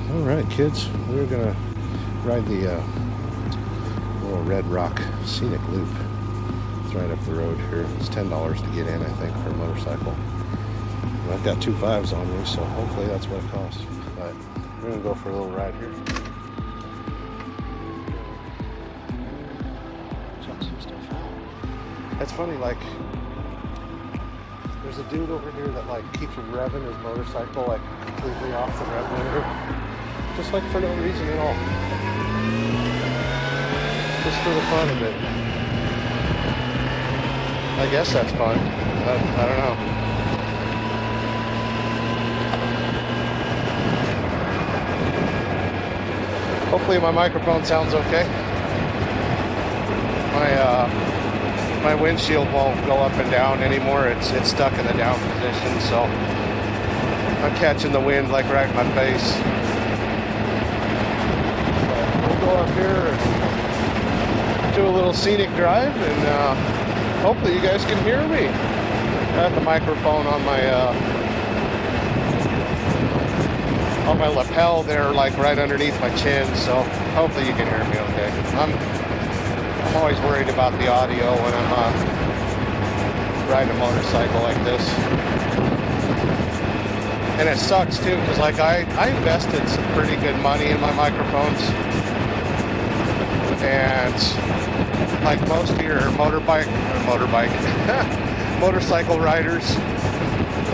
Alright kids, we're gonna ride the little Redrock scenic loop. It's right up the road here. It's $10 to get in, I think, for a motorcycle. And I've got 2 5s on me, so hopefully that's what it costs. But we're gonna go for a little ride here. Check some stuff out. It's funny, like, there's a dude over here that like keeps revving his motorcycle like completely off the rev limiter. Just like for no reason at all. Just for the fun of it. I guess that's fun. I don't know. Hopefully my microphone sounds okay. My windshield won't go up and down anymore. It's stuck in the down position, so I'm catching the wind like right in my face. Go up here and do a little scenic drive, and hopefully you guys can hear me. I got the microphone on my lapel there, like right underneath my chin, so hopefully you can hear me okay. I'm always worried about the audio when I'm riding a motorcycle like this. And it sucks too, because like I invested some pretty good money in my microphones. And like most of your motorcycle riders,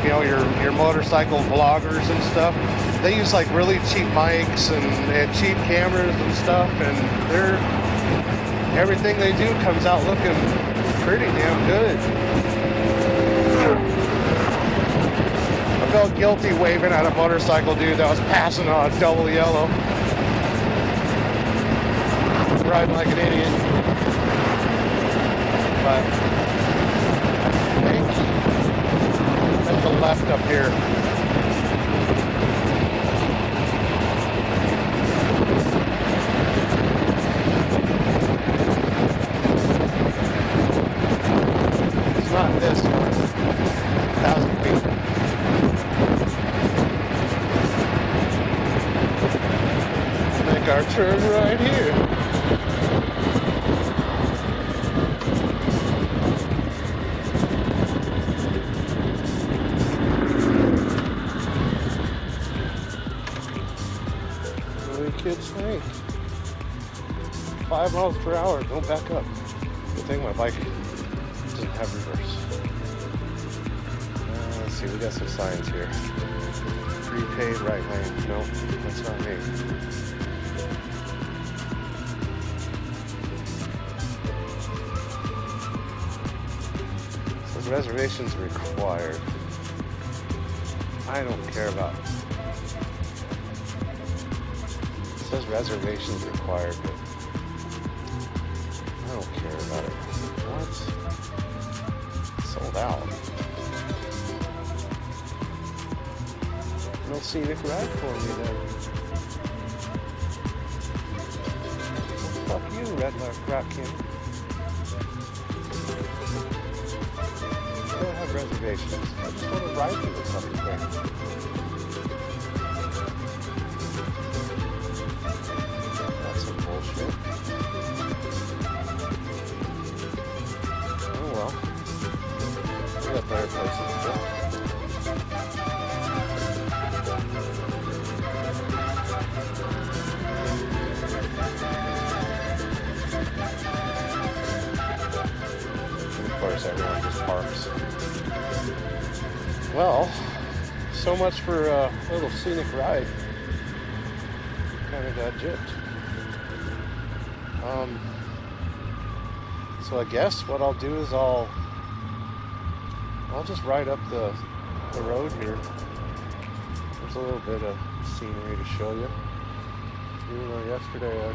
you know, your motorcycle vloggers and stuff, they use like really cheap mics and cheap cameras and stuff, and everything they do comes out looking pretty damn good. I felt guilty waving at a motorcycle dude that was passing on a double yellow. Riding like an idiot. But I think at the left up here. It's not this one. 1,000 feet. Make our turn right here. Kids think 5 miles per hour, don't back up. Good thing my bike doesn't have reverse. Let's see, we got some signs here. Prepaid right lane. No, that's not me. It says reservations required. I don't care about it. It says reservations required, but I don't care about it. What? Sold out. No scenic ride for me then. Fuck you, Redrock King. I don't have reservations. I just want to ride you with something. Bullshit. Oh well. We got better places to go. And of course everyone just parks. Well, so much for a little scenic ride. Kind of got gypped. So I guess what I'll do is I'll just ride up the road here. There's a little bit of scenery to show you. Even though yesterday I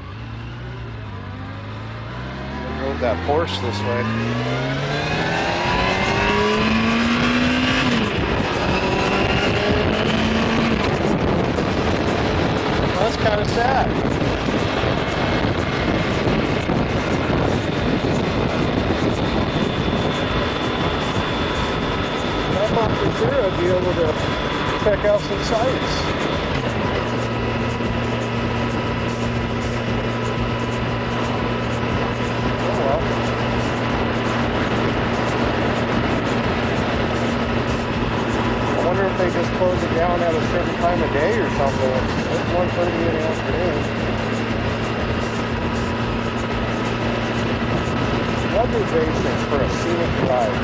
drove that Porsche this way. Well, that's kind of sad. able to check out some sights. They just close it down at a certain time of day or something. It's 1:30 in the afternoon. Reservations for a scenic drive.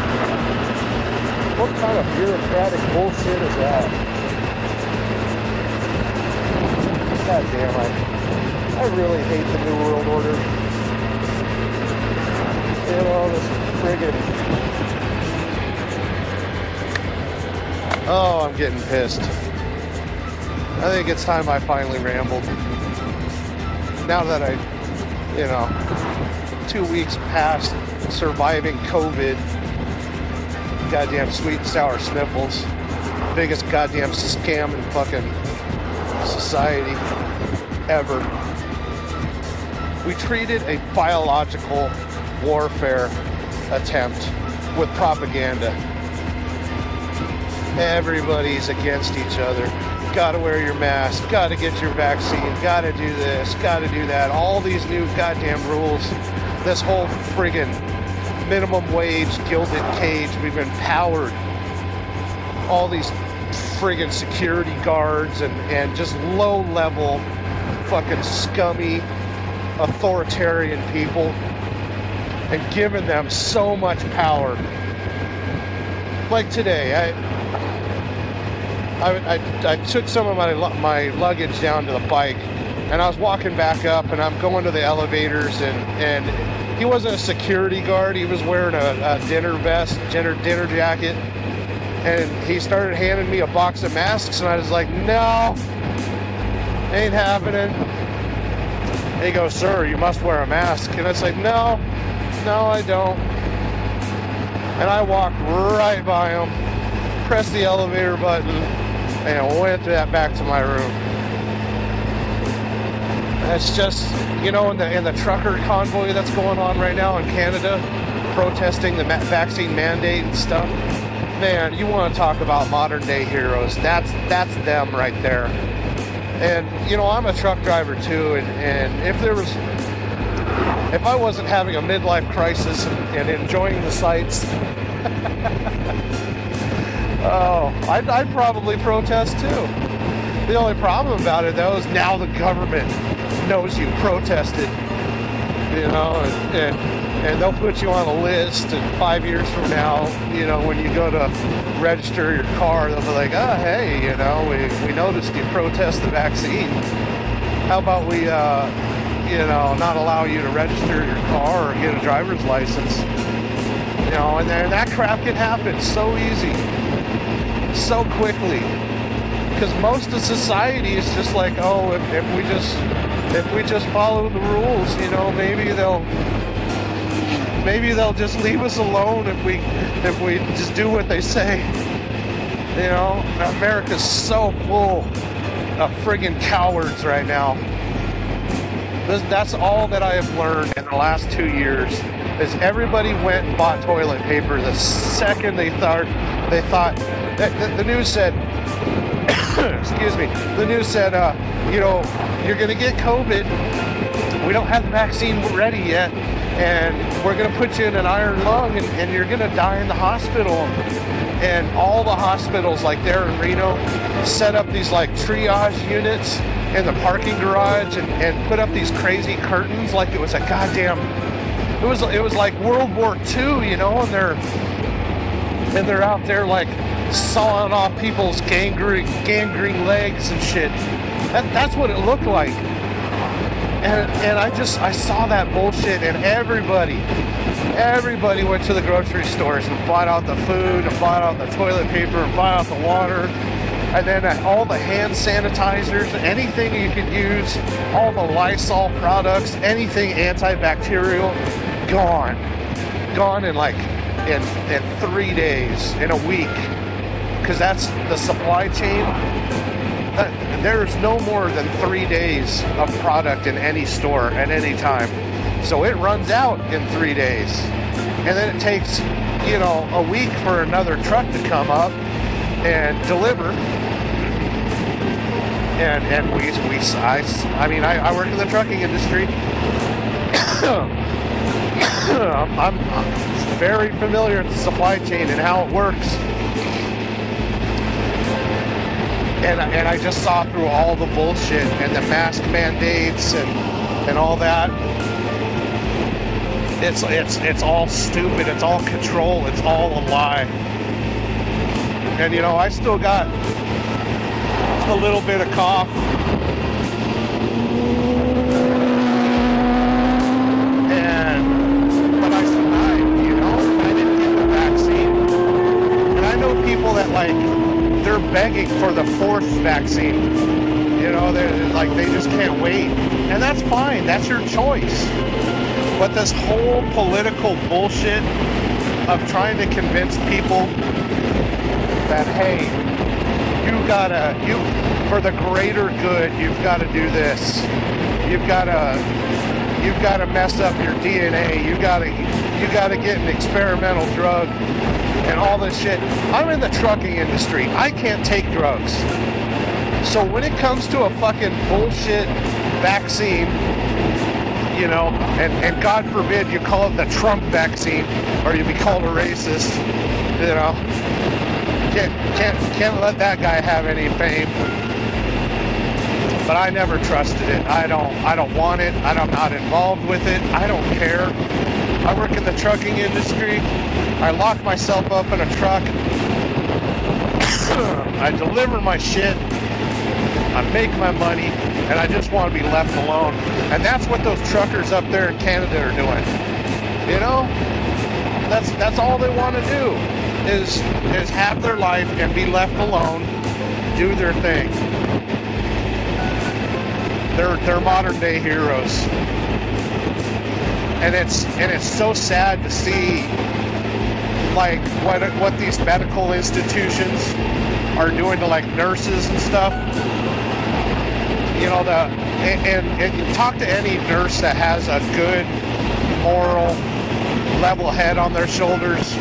What kind of bureaucratic bullshit is that? God damn, I really hate the New World Order. You know, this friggin'... Oh, I'm getting pissed. I think it's time I finally rambled. Now that I, 2 weeks past surviving COVID, goddamn sweet and sour sniffles, biggest goddamn scam in fucking society ever. We treated a biological warfare attempt with propaganda. Everybody's against each other. Gotta wear your mask, gotta get your vaccine, gotta do this, gotta do that. All these new goddamn rules. This whole friggin' minimum wage gilded cage. We've empowered all these friggin' security guards and just low-level fucking scummy authoritarian people and given them so much power. Like today, I took some of my luggage down to the bike, and I was walking back up, and I'm going to the elevators, and he wasn't a security guard. He was wearing a dinner vest, dinner jacket, and he started handing me a box of masks, and I was like, no, ain't happening. And he goes, sir, you must wear a mask. And I was like, no, I don't. And I walked right by him, pressed the elevator button, and went back to my room. That's just, in the trucker convoy that's going on right now in Canada, protesting the vaccine mandate and stuff. Man, you want to talk about modern day heroes. That's them right there. And, I'm a truck driver too, and if I wasn't having a midlife crisis and enjoying the sights, I'd probably protest too. The only problem about it, though, is now the government knows you protested, and they'll put you on a list, and 5 years from now, when you go to register your car, they'll be like, oh, hey, we noticed you protest the vaccine. How about we, not allow you to register your car or get a driver's license? And that crap can happen so easy, so quickly. Because most of society is just like, oh, if we just follow the rules, maybe they'll just leave us alone if we just do what they say. America's so full of friggin' cowards right now. That's all that I have learned in the last 2 years. Is everybody went and bought toilet paper the second they thought the news said. Excuse me. The news said, you're going to get COVID. We don't have the vaccine ready yet, and we're going to put you in an iron lung, and you're going to die in the hospital. And all the hospitals, like there in Reno, set up these like triage units in the parking garage and put up these crazy curtains like it was a goddamn. It was like World War II, and they're out there like sawing off people's gangrene legs and shit. That's what it looked like. And I saw that bullshit, and everybody went to the grocery stores and bought out the food and bought out the toilet paper and bought out the water, and then all the hand sanitizers, anything you could use, all the Lysol products, anything antibacterial, gone in 3 days, in a week. Because that's the supply chain. There's no more than 3 days of product in any store at any time. So it runs out in 3 days. And then it takes, a week for another truck to come up. and deliver. And I mean, I work in the trucking industry. I'm very familiar with the supply chain and how it works. And I just saw through all the bullshit and the mask mandates and all that. It's all stupid. It's all control. It's all a lie. And you know, I still got a little bit of cough. But I survived, you know? I didn't get the vaccine. And I know people that, like, they're begging for the 4th vaccine. You know, they just can't wait. And that's fine. That's your choice. But this whole political bullshit of trying to convince people that, hey, for the greater good, you've got to do this. You've got to mess up your DNA. You got to get an experimental drug and all this shit. I'm in the trucking industry. I can't take drugs. So when it comes to a fucking bullshit vaccine, you know, and God forbid you call it the Trump vaccine or you be called a racist, you know, can't let that guy have any fame. But I never trusted it. I don't want it. I'm not involved with it. I don't care. I work in the trucking industry. I lock myself up in a truck. I deliver my shit. I make my money, and I just want to be left alone. And that's what those truckers up there in Canada are doing. You know, that's all they want to do is have their life and be left alone, do their thing. They're modern day heroes. And it's so sad to see, like, what these medical institutions are doing to, like, nurses and stuff. You know, and you talk to any nurse that has a good moral level head on their shoulders,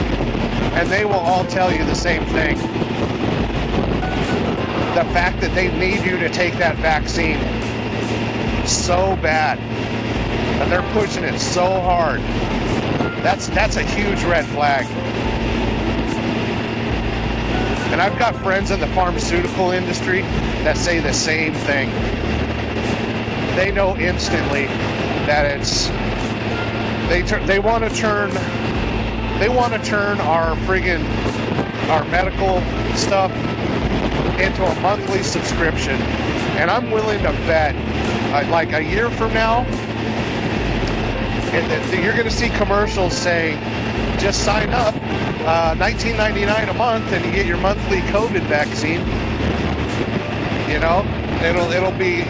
and they will all tell you the same thing. The fact that they need you to take that vaccine so bad, and they're pushing it so hard, that's a huge red flag. And I've got friends in the pharmaceutical industry that say the same thing. They know instantly that they want to turn our medical stuff into a monthly subscription. And I'm willing to bet, like a year from now, you're going to see commercials saying, just sign up, $19.99 a month, and you get your monthly COVID vaccine. You know, it'll be,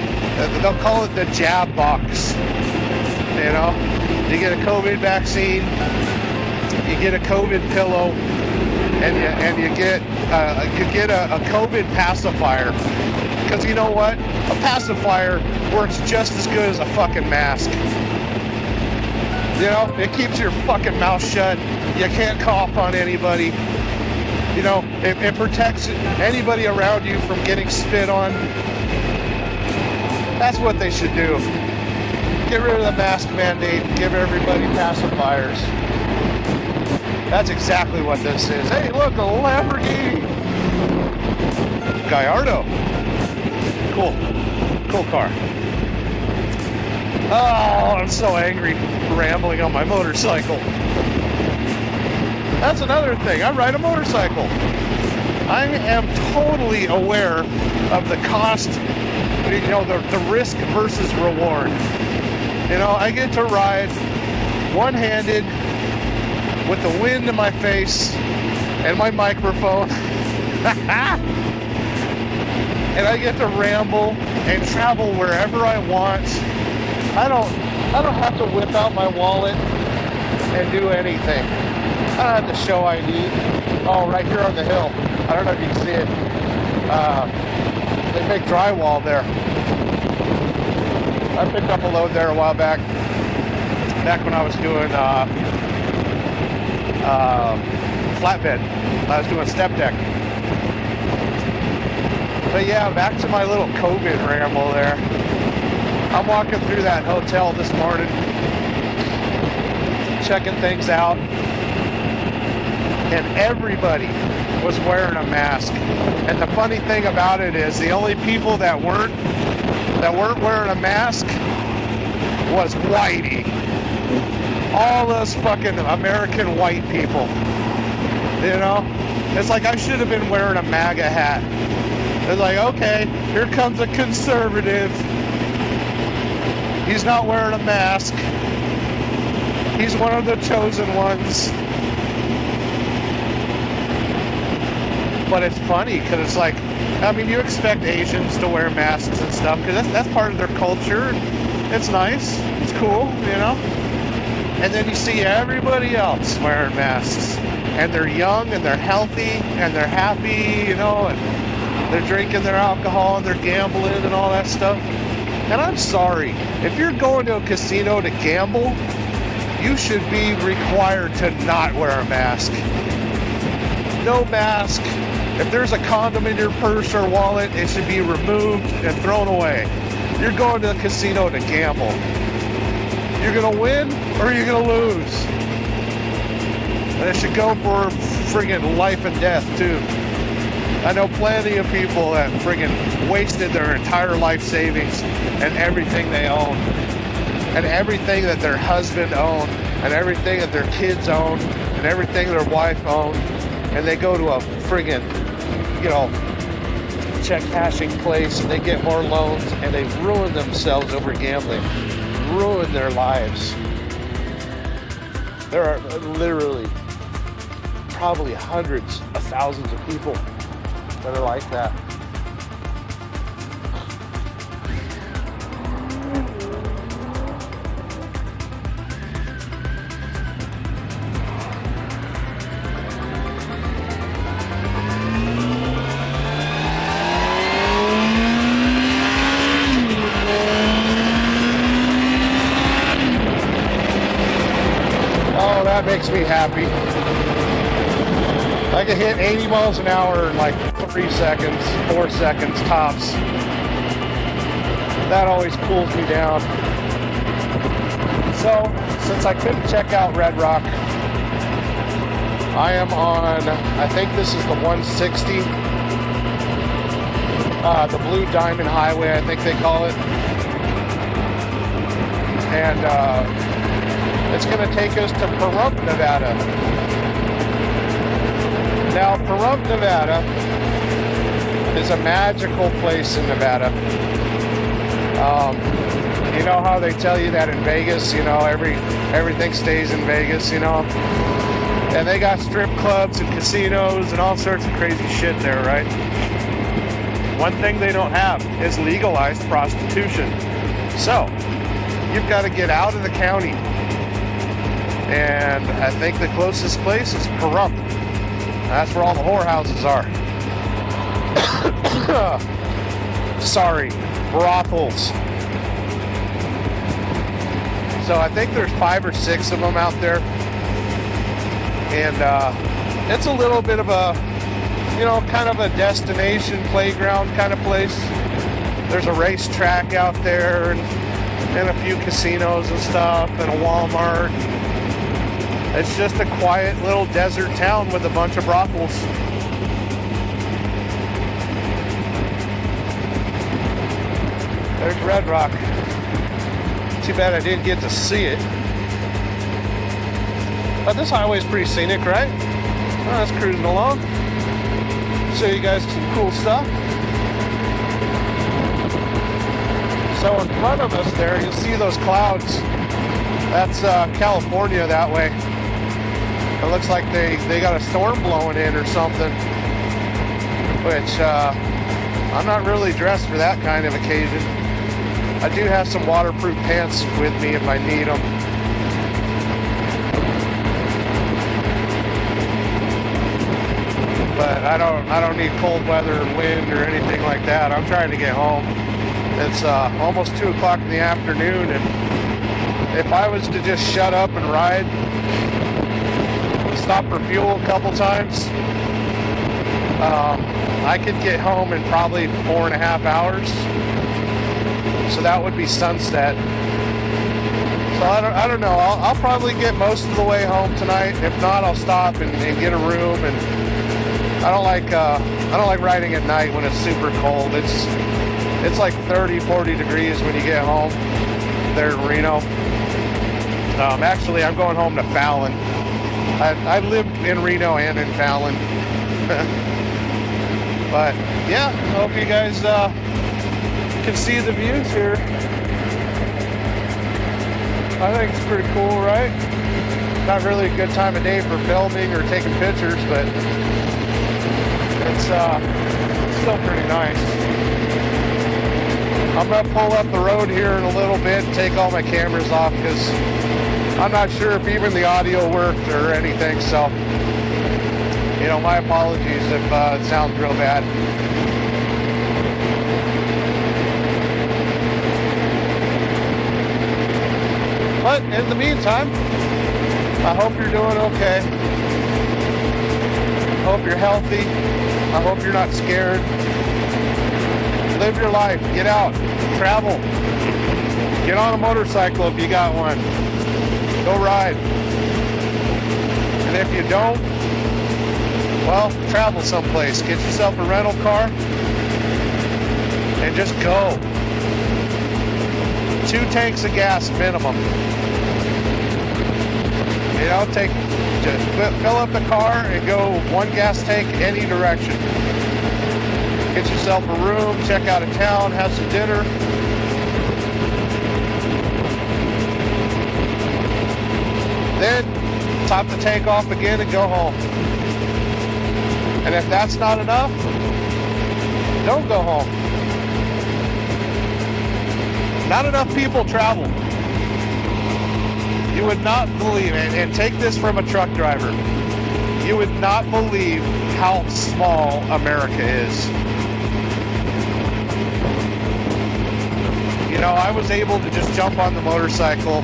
they'll call it the jab box. You know, you get a COVID vaccine, you get a COVID pillow, and you get a COVID pacifier. Because you know what? A pacifier works just as good as a fucking mask. You know, it keeps your fucking mouth shut. You can't cough on anybody. You know, it protects anybody around you from getting spit on. That's what they should do. Get rid of the mask mandate and give everybody pacifiers. That's exactly what this is. Hey, look, a Lamborghini. Gallardo. Cool car. Oh, I'm so angry rambling on my motorcycle. That's another thing. I ride a motorcycle. I am totally aware of the cost, you know, the risk versus reward. You know, I get to ride one-handed with the wind in my face and my microphone. And I get to ramble and travel wherever I want. I don't have to whip out my wallet and do anything. I don't have to show ID. Oh, right here on the hill. I don't know if you can see it. They make drywall there. I picked up a load there a while back when I was doing flatbed. I was doing step deck. But yeah, back to my little COVID ramble there. I'm walking through that hotel this morning, checking things out, and everybody was wearing a mask. And the funny thing about it is the only people that weren't wearing a mask was whitey. All those fucking American white people. You know? It's like I should have been wearing a MAGA hat. It's like, okay, here comes a conservative. He's not wearing a mask. He's one of the chosen ones. But it's funny because it's like, I mean, you expect Asians to wear masks and stuff because that's part of their culture. It's nice. It's cool, you know? And then you see everybody else wearing masks. And they're young and they're healthy and they're happy, you know, and they're drinking their alcohol and they're gambling and all that stuff. And I'm sorry, if you're going to a casino to gamble, you should be required to not wear a mask. No mask. If there's a condom in your purse or wallet, it should be removed and thrown away. You're going to the casino to gamble. You're going to win or you're going to lose. And it should go for friggin' life and death, too. I know plenty of people that friggin' wasted their entire life savings and everything they own. And everything that their husband owned. And everything that their kids own. And everything their wife owned. And they go to a friggin', you know, check cashing place and they get more loans and they ruin themselves over gambling. Ruin their lives. There are literally probably hundreds of thousands of people that are like that. Oh, that makes me happy. I can hit 80 miles an hour in like 3 seconds, 4 seconds tops. That always cools me down. So, since I couldn't check out Redrock, I am on, I think this is the 160, the Blue Diamond Highway, I think they call it. And it's going to take us to Pahrump, Nevada. Now, Pahrump, Nevada is a magical place in Nevada. You know how they tell you that in Vegas, you know, everything stays in Vegas, you know? And they got strip clubs and casinos and all sorts of crazy shit there, right? One thing they don't have is legalized prostitution. So, you've got to get out of the county. And I think the closest place is Pahrump. That's where all the whorehouses are. Sorry, brothels. So I think there's 5 or 6 of them out there. And it's a little bit of a, you know, kind of a destination playground kind of place. There's a racetrack out there and a few casinos and stuff and a Walmart. It's just a quiet little desert town with a bunch of brothels. There's Redrock. Too bad I didn't get to see it. But this highway's pretty scenic, right? Oh, that's cruising along. Show you guys some cool stuff. So in front of us there, you'll see those clouds. That's California that way. It looks like they got a storm blowing in or something, which I'm not really dressed for that kind of occasion. I do have some waterproof pants with me if I need them. But I don't need cold weather and wind or anything like that. I'm trying to get home. It's almost 2 o'clock in the afternoon, and if I was to just shut up and ride, stop for fuel a couple times, I could get home in probably 4.5 hours. So that would be sunset. So I don't know. I'll probably get most of the way home tonight. If not, I'll stop and get a room. And I don't like riding at night when it's super cold. It's like 30, 40 degrees when you get home there in Reno. Actually, I'm going home to Fallon. I live in Reno and in Fallon. But yeah, I hope you guys can see the views here. I think it's pretty cool, right? Not really a good time of day for filming or taking pictures, but it's still pretty nice. I'm gonna pull up the road here in a little bit and take all my cameras off because I'm not sure if even the audio worked or anything, so you know, my apologies if it sounds real bad. But in the meantime, I hope you're doing okay. I hope you're healthy. I hope you're not scared. Live your life. Get out. Travel. Get on a motorcycle if you got one. Go ride. And if you don't, well, travel someplace. Get yourself a rental car and just go. 2 tanks of gas minimum. You know, just fill up the car and go 1 gas tank any direction. Get yourself a room, check out a town, have some dinner. Then top the tank off again and go home. And if that's not enough, don't go home. Not enough people travel. You would not believe, and take this from a truck driver, you would not believe how small America is. You know, I was able to just jump on the motorcycle,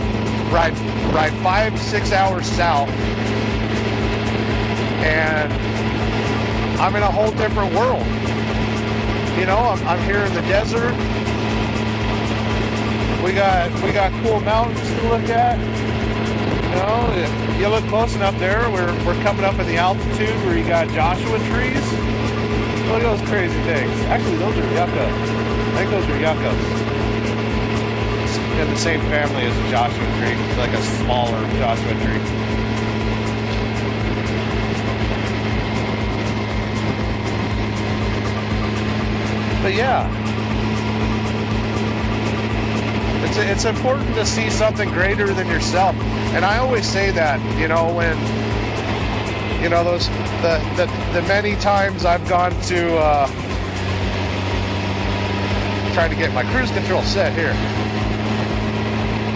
ride 5-6 hours south, and I'm in a whole different world. You know, I'm here in the desert. We got cool mountains to look at. You know, if you look close enough there, we're coming up in the altitude where you got Joshua trees. Look at those crazy things. Actually, those are yuccas. I think those are yuccas. It's in the same family as a Joshua tree. It's like a smaller Joshua tree. But yeah, it's important to see something greater than yourself. And I always say that, you know, when, you know, the many times I've gone to, trying to get my cruise control set here.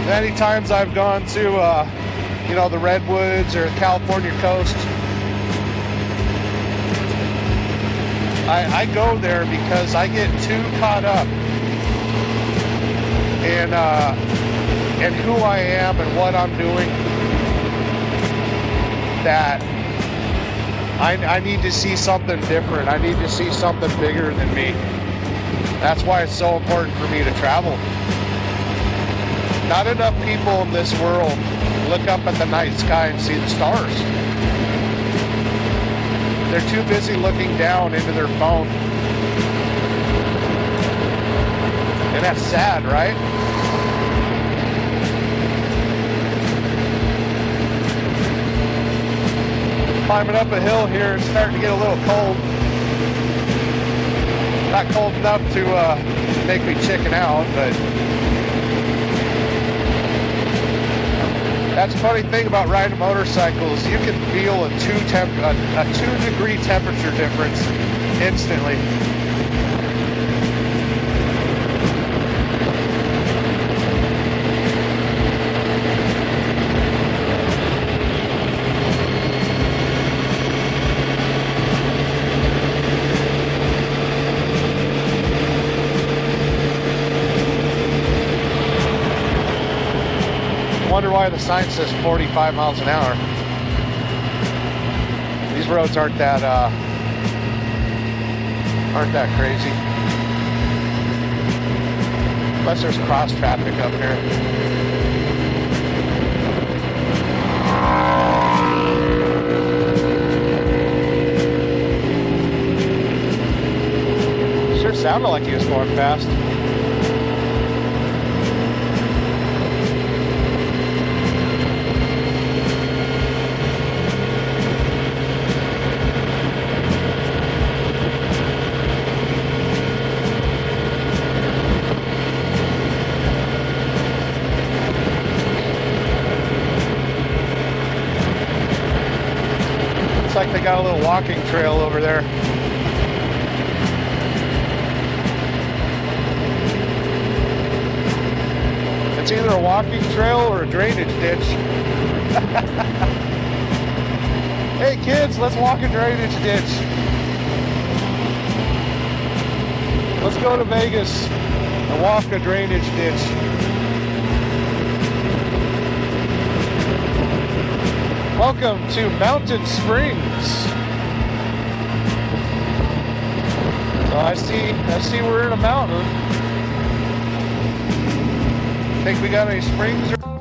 Many times I've gone to, you know, the Redwoods or the California coast. I go there because I get too caught up in who I am and what I'm doing that I need to see something different. I need to see something bigger than me. That's why it's so important for me to travel. Not enough people in this world look up at the night sky and see the stars. They're too busy looking down into their phone. And that's sad, right? Climbing up a hill here, it's starting to get a little cold. Not cold enough to make me chicken out, but that's the funny thing about riding motorcycles. You can feel a 2-degree temperature difference instantly. Wonder why the sign says 45 miles an hour. These roads aren't that aren't that crazy. Unless there's cross traffic up here. Sure sounded like he was going fast. Looks like they got a little walking trail over there. It's either a walking trail or a drainage ditch. Hey kids, let's walk a drainage ditch. Let's go to Vegas and walk a drainage ditch. Welcome to Mountain Springs. So I see we're in a mountain. Think we got any springs?